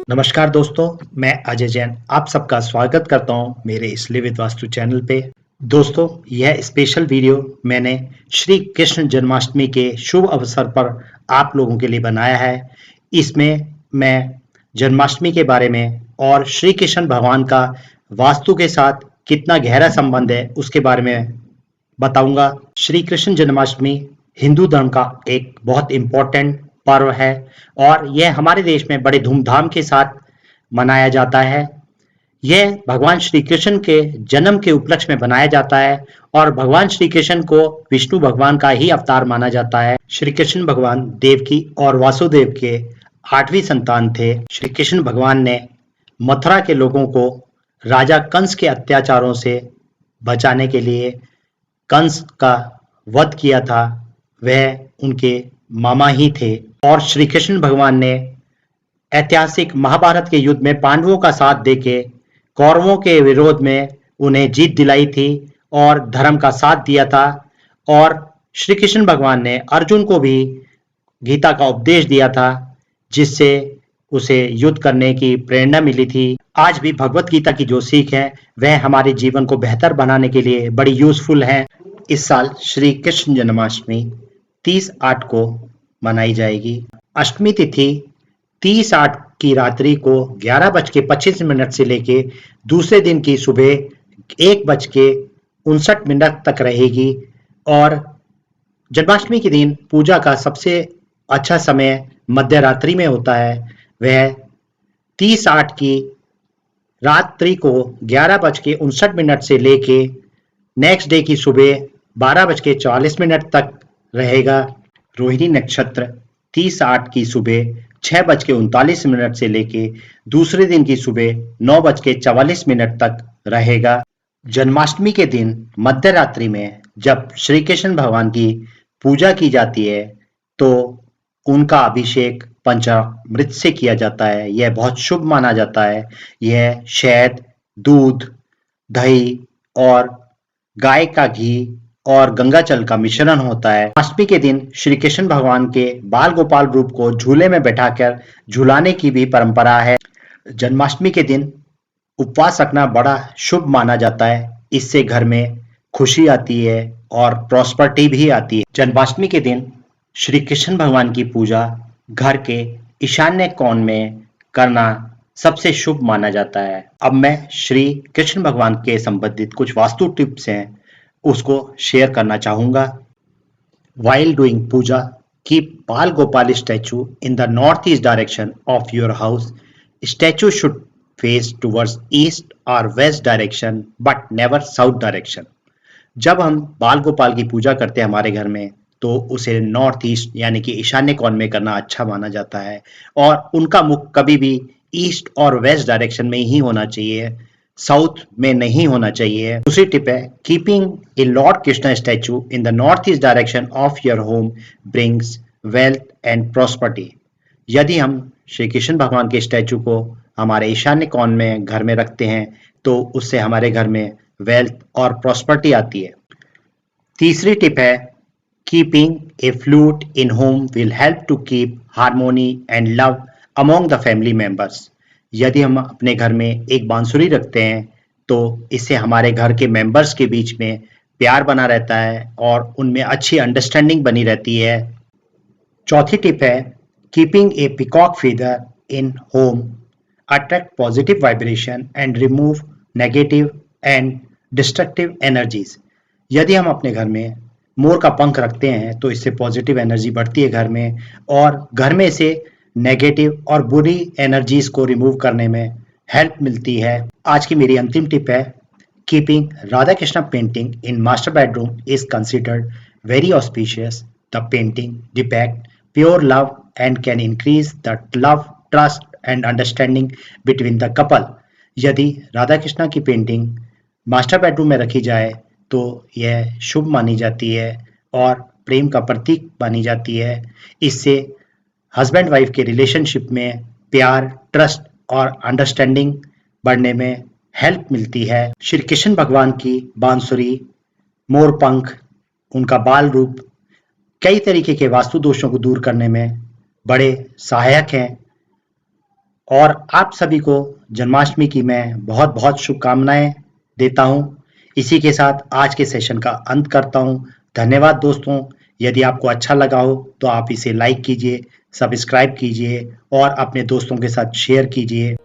नमस्कार दोस्तों, मैं अजय जैन आप सबका स्वागत करता हूं मेरे इस लिव विद वास्तु चैनल पे। दोस्तों, यह स्पेशल वीडियो मैंने श्री कृष्ण जन्माष्टमी के शुभ अवसर पर आप लोगों के लिए बनाया है। इसमें मैं जन्माष्टमी के बारे में और श्री कृष्ण भगवान का वास्तु के साथ कितना गहरा संबंध है उसके बारे में बताऊंगा। श्री कृष्ण जन्माष्टमी हिंदू धर्म का एक बहुत इम्पोर्टेंट पर्व है और यह हमारे देश में बड़े धूमधाम के साथ मनाया जाता है। यह भगवान श्री कृष्ण के जन्म के उपलक्ष्य में बनाया जाता है और भगवान श्री कृष्ण को विष्णु भगवान का ही अवतार माना जाता है। श्री कृष्ण भगवान देवकी और वासुदेव के 8वीं संतान थे। श्री कृष्ण भगवान ने मथुरा के लोगों को राजा कंस के अत्याचारों से बचाने के लिए कंस का वध किया था। वह उनके मामा ही थे और श्री कृष्ण भगवान ने ऐतिहासिक महाभारत के युद्ध में पांडवों का साथ देके कौरवों के विरोध में उन्हें जीत दिलाई थी और धर्म का साथ दिया था। और श्री कृष्ण भगवान ने अर्जुन को भी गीता का उपदेश दिया था, जिससे उसे युद्ध करने की प्रेरणा मिली थी। आज भी भगवत गीता की जो सीख है वह हमारे जीवन को बेहतर बनाने के लिए बड़ी यूजफुल है। इस साल श्री कृष्ण जन्माष्टमी 30/8 को मनाई जाएगी। अष्टमी तिथि 30/8 की रात्रि को 11:25 से लेके दूसरे दिन की सुबह 1:59 तक रहेगी। और जन्माष्टमी के दिन पूजा का सबसे अच्छा समय मध्य रात्रि में होता है। वह 30/8 की रात्रि को 11:59 से लेके नेक्स्ट डे की सुबह 12:44 तक रहेगा। रोहिणी नक्षत्र 30/8 की सुबह 6:39 से लेके दूसरे दिन की सुबह 9:44 तक रहेगा। जन्माष्टमी के दिन मध्य रात्रि में जब श्री कृष्ण भगवान की पूजा की जाती है तो उनका अभिषेक पंचामृत से किया जाता है। यह बहुत शुभ माना जाता है। यह शहद, दूध, दही और गाय का घी और गंगा जल का मिश्रण होता है। अष्टमी के दिन श्री कृष्ण भगवान के बाल गोपाल रूप को झूले में बैठाकर झुलाने की भी परंपरा है। जन्माष्टमी के दिन उपवास रखना बड़ा शुभ माना जाता है। इससे घर में खुशी आती है और प्रॉस्पेरिटी भी आती है। जन्माष्टमी के दिन श्री कृष्ण भगवान की पूजा घर के ईशान्य कोण में करना सबसे शुभ माना जाता है। अब मैं श्री कृष्ण भगवान के संबंधित कुछ वास्तु टिप्स हैं उसको शेयर करना चाहूंगा। While doing puja, keep Bal Gopal statue in the northeast direction of your house. Statue should face towards east or west direction but never south direction. जब हम बाल गोपाल की पूजा करते हैं हमारे घर में तो उसे नॉर्थ ईस्ट यानी कि ईशान्य कोण में करना अच्छा माना जाता है और उनका मुख कभी भी ईस्ट और वेस्ट डायरेक्शन में ही होना चाहिए, साउथ में नहीं होना चाहिए। दूसरी टिप है, keeping A Lord Krishna statue in the north east direction of your home brings wealth and prosperity. यदि हम श्री कृष्ण भगवान के स्टैचू को हमारे ईशान्य कोण में घर में रखते हैं तो उससे हमारे घर में वेल्थ और प्रॉस्पेरिटी आती है। तीसरी टिप है, keeping a flute in home will help to keep harmony and love among the family members. यदि हम अपने घर में एक बांसुरी रखते हैं तो इससे हमारे घर के मेंबर्स के बीच में प्यार बना रहता है और उनमें अच्छी अंडरस्टैंडिंग बनी रहती है। चौथी टिप है, keeping A peacock feather in home attract positive vibration and remove negative and destructive energies. यदि हम अपने घर में मोर का पंख रखते हैं तो इससे पॉजिटिव एनर्जी बढ़ती है घर में और घर में से नेगेटिव और बुरी एनर्जीज को रिमूव करने में हेल्प मिलती है। आज की मेरी अंतिम टिप है, keeping Radha Krishna painting in master bedroom is considered very auspicious. The painting depict pure love and can increase the love, trust and understanding between the couple. यदि राधा कृष्णा की पेंटिंग मास्टर बेडरूम में रखी जाए तो यह शुभ मानी जाती है और प्रेम का प्रतीक मानी जाती है। इससे हस्बैंड वाइफ के रिलेशनशिप में प्यार, ट्रस्ट और अंडरस्टैंडिंग बढ़ने में हेल्प मिलती है। श्री कृष्ण भगवान की बांसुरी, मोरपंख, उनका बाल रूप कई तरीके के वास्तु दोषों को दूर करने में बड़े सहायक हैं। और आप सभी को जन्माष्टमी की मैं बहुत बहुत शुभकामनाएं देता हूं। इसी के साथ आज के सेशन का अंत करता हूं। धन्यवाद दोस्तों। यदि आपको अच्छा लगा हो तो आप इसे लाइक कीजिए, सब्सक्राइब कीजिए और अपने दोस्तों के साथ शेयर कीजिए।